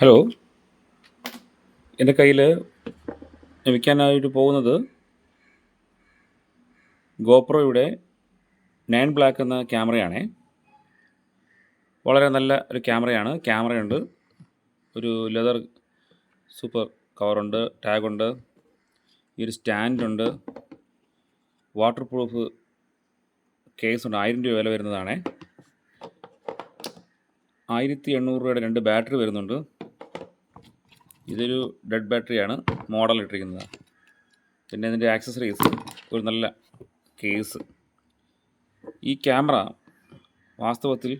Hello. എൻ്റെ കയ്യിൽ വിൽക്കാനായിട്ട് പോകുന്നത് ഗോപ്രോയുടെ 9 ബ്ലാക്ക് എന്ന ക്യാമറയാണേ. വളരെ നല്ല ഒരു ക്യാമറയുണ്ട്. ഒരു ലെതർ സൂപ്പർ കവറുണ്ട്, ടാഗുണ്ട്, ഈ ഒരു സ്റ്റാൻഡുണ്ട്, വാട്ടർ പ്രൂഫ് കേസുണ്ട്. 1000 രൂപ വില വരുന്നതാണേ. 1800 രൂപയുടെ 2 ബാറ്ററി വരുന്നുണ്ട്. ഇതൊരു ഡെഡ് ബാറ്ററിയാണ് മോഡൽ ഇട്ടിരിക്കുന്നത്. പിന്നെ ഇതിൻ്റെ ആക്സസറീസ്, ഒരു നല്ല കേസ്. ഈ ക്യാമറ വാസ്തവത്തിൽ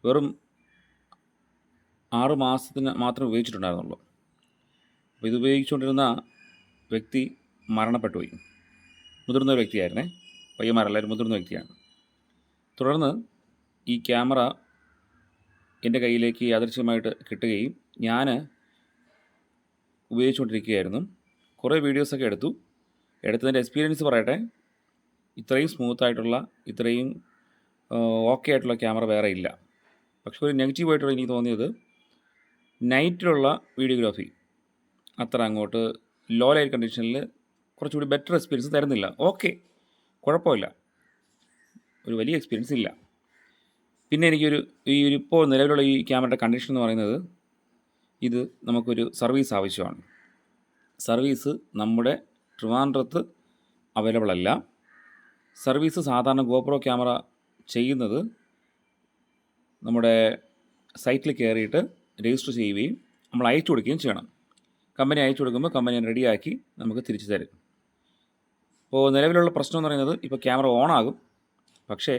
വെറും 6 മാസത്തിന് മാത്രമേ ഉപയോഗിച്ചിട്ടുണ്ടായിരുന്നുള്ളൂ. അപ്പോൾ ഇത് ഉപയോഗിച്ചുകൊണ്ടിരുന്ന വ്യക്തി മരണപ്പെട്ടുപോയി. മുതിർന്ന ഒരു വ്യക്തിയായിരുന്നേ, പയ്യന്മാരല്ല, ഒരു മുതിർന്ന വ്യക്തിയാണ്. തുടർന്ന് ഈ ക്യാമറ എൻ്റെ കയ്യിലേക്ക് യാദൃച്ഛികമായിട്ട് കിട്ടുകയും ഞാൻ ഉപയോഗിച്ചുകൊണ്ടിരിക്കുകയായിരുന്നു. കുറേ വീഡിയോസൊക്കെ എടുത്തതിൻ്റെ എക്സ്പീരിയൻസ് പറയട്ടെ. ഇത്രയും സ്മൂത്തായിട്ടുള്ള, ഇത്രയും ഓക്കെ ആയിട്ടുള്ള ക്യാമറ വേറെ ഇല്ല. പക്ഷേ ഒരു നെഗറ്റീവായിട്ടുള്ള എനിക്ക് തോന്നിയത്, നൈറ്റിലുള്ള വീഡിയോഗ്രാഫി അത്ര അങ്ങോട്ട് ലോ ലൈറ്റ് കണ്ടീഷനിൽ കുറച്ചുകൂടി ബെറ്റർ എക്സ്പീരിയൻസ് തരുന്നില്ല. ഓക്കെ, കുഴപ്പമില്ല, ഒരു വലിയ എക്സ്പീരിയൻസ് ഇല്ല. പിന്നെ എനിക്കൊരു ഇപ്പോൾ നിലവിലുള്ള ഈ ക്യാമറയുടെ കണ്ടീഷൻ എന്ന് പറയുന്നത്, ഇത് നമുക്കൊരു സർവീസ് ആവശ്യമാണ്. സർവീസ് നമ്മുടെ ട്രിവാൻഡ്രത്ത് അവൈലബിൾ അല്ല. സർവീസ് സാധാരണ ഗോപ്രോ ക്യാമറ ചെയ്യുന്നത് നമ്മുടെ സൈറ്റിൽ കയറിയിട്ട് രജിസ്റ്റർ ചെയ്യുകയും നമ്മൾ അയച്ചു കൊടുക്കുകയും ചെയ്യണം. കമ്പനി അയച്ചു കൊടുക്കുമ്പോൾ കമ്പനി റെഡിയാക്കി നമുക്ക് തിരിച്ചു തരും. ഇപ്പോൾ നിലവിലുള്ള പ്രശ്നം എന്ന് പറയുന്നത്, ഇപ്പോൾ ക്യാമറ ഓണാകും, പക്ഷേ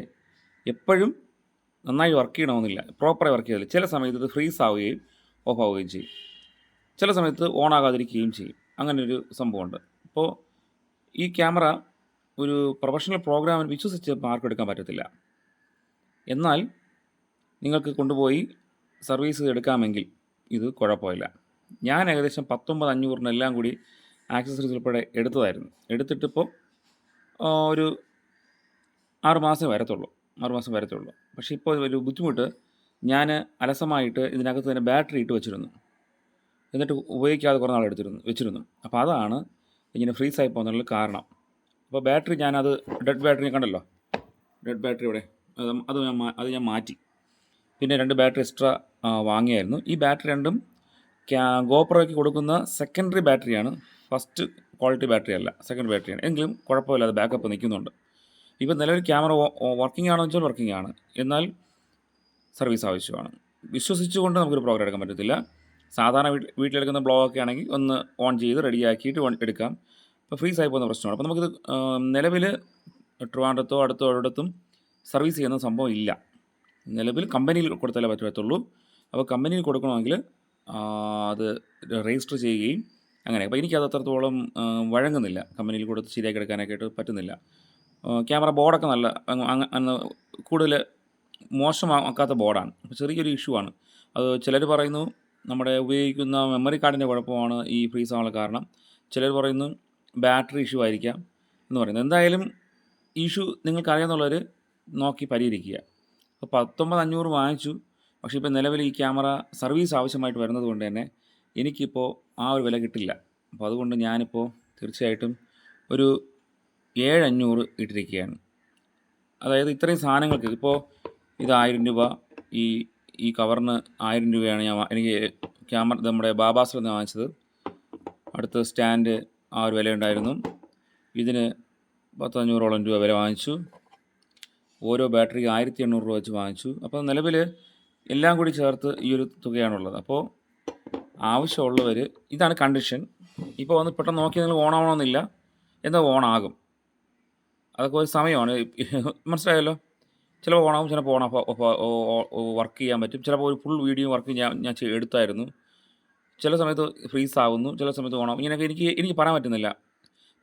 എപ്പോഴും നന്നായി വർക്ക് ചെയ്യണമെന്നില്ല, പ്രോപ്പറായി വർക്ക് ചെയ്തില്ല. ചില സമയത്ത് ഇത് ഫ്രീസ് ആവുകയും ഓഫ് ആവുകയും ചെയ്യും, ചില സമയത്ത് ഓൺ ആകാതിരിക്കുകയും ചെയ്യും. അങ്ങനെ ഒരു സംഭവമുണ്ട്. അപ്പോൾ ഈ ക്യാമറ ഒരു പ്രൊഫഷണൽ പ്രോഗ്രാമിന് വിശ്വസിച്ച് മാർക്ക് എടുക്കാൻ പറ്റത്തില്ല. എന്നാൽ നിങ്ങൾക്ക് കൊണ്ടുപോയി സർവീസ് എടുക്കാമെങ്കിൽ ഇത് കുഴപ്പമില്ല. ഞാൻ ഏകദേശം 19,500 എല്ലാം കൂടി ആക്സസറീസ് ഉൾപ്പെടെ എടുത്തിട്ടിപ്പോൾ ഒരു 6 മാസം വരത്തുള്ളൂ. പക്ഷേ ഇപ്പോൾ ഒരു ബുദ്ധിമുട്ട്, ഞാൻ അലസമായിട്ട് ഇതിനകത്ത് തന്നെ ബാറ്ററി ഇട്ട് വെച്ചിരുന്നു. എന്നിട്ട് ഉപയോഗിക്കാതെ കുറേ നാൾ വെച്ചിരുന്നു. അപ്പോൾ അതാണ് ഇങ്ങനെ ഫ്രീസായി പോകുന്നതിനുള്ള കാരണം. അപ്പോൾ ബാറ്ററി ഞാനത് ഡെഡ് ബാറ്ററി കണ്ടല്ലോ, ഡെഡ് ബാറ്ററി ഇവിടെ അത് ഞാൻ മാറ്റി. പിന്നെ 2 ബാറ്ററി എക്സ്ട്രാ വാങ്ങിയായിരുന്നു. ഈ ബാറ്ററി രണ്ടും ഗോപ്രോയ്ക്ക് കൊടുക്കുന്ന സെക്കൻഡറി ബാറ്ററിയാണ്. ഫസ്റ്റ് ക്വാളിറ്റി ബാറ്ററി അല്ല, സെക്കൻഡ് ബാറ്ററിയാണ്. എങ്കിലും കുഴപ്പമില്ലാതെ ബാക്കപ്പ് നിൽക്കുന്നുണ്ട്. ഇപ്പോൾ നിലവിൽ ക്യാമറ വർക്കിംഗ് ആണോ വെച്ചാൽ വർക്കിംഗ് ആണ്, എന്നാൽ സർവീസ് ആവശ്യമാണ്. വിശ്വസിച്ചുകൊണ്ട് നമുക്കൊരു പ്രോഗ്രാം എടുക്കാൻ പറ്റത്തില്ല. സാധാരണ വീട്ടിലെടുക്കുന്ന ബ്ലോഗൊക്കെ ആണെങ്കിൽ ഒന്ന് ഓൺ ചെയ്ത് റെഡിയാക്കിയിട്ട് എടുക്കാം. ഇപ്പോൾ ഫ്രീസായി പോകുന്ന പ്രശ്നമാണ്. അപ്പോൾ നമുക്കിത് നിലവിൽ ട്രിവാൻഡ്രത്തോ അടുത്തോ ഒരിടത്തും സർവീസ് ചെയ്യുന്ന സംഭവം ഇല്ല. നിലവിൽ കമ്പനിയിൽ കൊടുത്താലേ പറ്റത്തുള്ളൂ. അപ്പോൾ കമ്പനിയിൽ കൊടുക്കണമെങ്കിൽ അത് രജിസ്റ്റർ ചെയ്യുകയും അങ്ങനെ. അപ്പോൾ എനിക്കത് അത്രത്തോളം വഴങ്ങുന്നില്ല. കമ്പനിയിൽ കൊടുത്ത് ശരിയാക്കി എടുക്കാനൊക്കെ ആയിട്ട് പറ്റുന്നില്ല. ക്യാമറ ബോർഡൊക്കെ നല്ല കൂടുതൽ മോശമാക്കാത്ത ബോർഡാണ്. അപ്പോൾ ചെറിയൊരു ഇഷ്യൂ ആണ്. അത് ചിലർ പറയുന്നു നമ്മുടെ ഉപയോഗിക്കുന്ന മെമ്മറി കാർഡിൻ്റെ കുഴപ്പമാണ് ഈ ഫ്രീസ് ആവാനുള്ള കാരണം. ചിലർ പറയുന്നു ബാറ്ററി ഇഷ്യൂ ആയിരിക്കാം എന്ന് പറയുന്നത്. എന്തായാലും ഇഷ്യൂ നിങ്ങൾക്കറിയാമെന്നുള്ളവർ നോക്കി പരിഹരിക്കുക. അപ്പോൾ 19,500 വാങ്ങിച്ചു. പക്ഷേ ഇപ്പോൾ നിലവിൽ ഈ ക്യാമറ സർവീസ് ആവശ്യമായിട്ട് വരുന്നത് കൊണ്ട് തന്നെ എനിക്കിപ്പോൾ ആ ഒരു വില കിട്ടില്ല. അപ്പോൾ അതുകൊണ്ട് ഞാനിപ്പോൾ തീർച്ചയായിട്ടും ഒരു 7,500 ഇട്ടിരിക്കുകയാണ്. അതായത് ഇത്രയും സാധനങ്ങൾക്ക് ഇപ്പോൾ ഇത് 1000 രൂപ, ഈ കവറിന് 1000 രൂപയാണ് എനിക്ക് ക്യാമറ നമ്മുടെ ബാബാസിൽ നിന്ന് വാങ്ങിച്ചത്. അടുത്ത സ്റ്റാൻഡ് ആ ഒരു വിലയുണ്ടായിരുന്നു. ഇതിന് 1,500ഓളം രൂപ വില വാങ്ങിച്ചു. ഓരോ ബാറ്ററി 1,800 രൂപ വെച്ച് വാങ്ങിച്ചു. അപ്പോൾ നിലവിൽ എല്ലാം കൂടി ചേർത്ത് ഈ ഒരു തുകയാണുള്ളത്. അപ്പോൾ ആവശ്യമുള്ളവർ, ഇതാണ് കണ്ടീഷൻ. ഇപ്പോൾ വന്ന് പെട്ടെന്ന് നോക്കി നിങ്ങൾ ഓണാവണമെന്നില്ല, എന്നാൽ ഓണാകും. അതൊക്കെ ഒരു സമയമാണ്, മനസ്സിലായല്ലോ. ചിലപ്പോൾ ഓണാകും, ചിലപ്പോൾ വർക്ക് ചെയ്യാൻ പറ്റും. ചിലപ്പോൾ ഒരു ഫുൾ വീഡിയോ വർക്ക് ഞാൻ എടുത്തായിരുന്നു. ചില സമയത്ത് ഫ്രീസ് ആവുന്നു, ചില സമയത്ത് ഓണാകും. ഇങ്ങനെയൊക്കെ എനിക്ക് പറയാൻ പറ്റുന്നില്ല.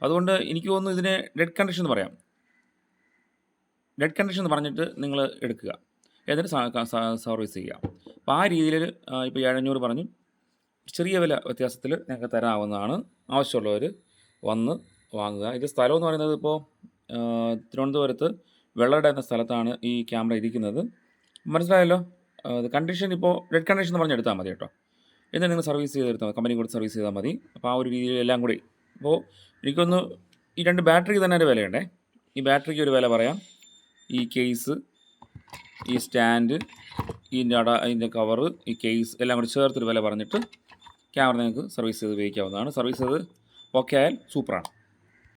അതുകൊണ്ട് എനിക്ക് തോന്നുന്നു ഇതിനെ ഡെഡ് കണ്ടീഷൻ എന്ന് പറയാം. ഡെഡ് കണ്ടീഷൻ എന്ന് പറഞ്ഞിട്ട് നിങ്ങൾ എടുക്കുക, എന്നിട്ട് സർവീസ് ചെയ്യുക. അപ്പോൾ ആ രീതിയിൽ ഇപ്പോൾ 7,500 പറഞ്ഞു, ചെറിയ വില വ്യത്യാസത്തിൽ ഞങ്ങൾക്ക് തരാവുന്നതാണ്. ആവശ്യമുള്ളവർ വന്ന് വാങ്ങുക. ഇത് സ്ഥലം എന്ന് പറയുന്നത് ഇപ്പോൾ തിരുവനന്തപുരത്ത് വെള്ളട എന്ന സ്ഥലത്താണ് ഈ ക്യാമറ ഇരിക്കുന്നത്. മനസ്സിലായല്ലോ. കണ്ടീഷൻ ഇപ്പോൾ ഡെഡ് കണ്ടീഷൻ എന്ന് പറഞ്ഞെടുത്താൽ മതി കേട്ടോ. എന്നിട്ട് നിങ്ങൾ സർവീസ് ചെയ്തെടുത്താൽ മതി, കമ്പനി കൂടി സർവീസ് ചെയ്താൽ മതി. അപ്പോൾ ആ ഒരു രീതിയിൽ എല്ലാം കൂടി. അപ്പോൾ എനിക്കൊന്ന് ഈ 2 ബാറ്ററിക്ക് തന്നെ ഒരു വിലയുണ്ടേ. ഈ ബാറ്ററിക്ക് ഒരു വില പറയാം. ഈ കേസ്, ഈ സ്റ്റാൻഡ്, ഇതിൻ്റെ കവറ്, ഈ കേസ് എല്ലാം കൂടി ചേർത്തൊരു വില പറഞ്ഞിട്ട് ക്യാമറ നിങ്ങൾക്ക് സർവീസ് ചെയ്ത് ഉപയോഗിക്കാവുന്നതാണ്. സർവീസ് ചെയ്ത് ഓക്കെ ആയാൽ സൂപ്പറാണ്.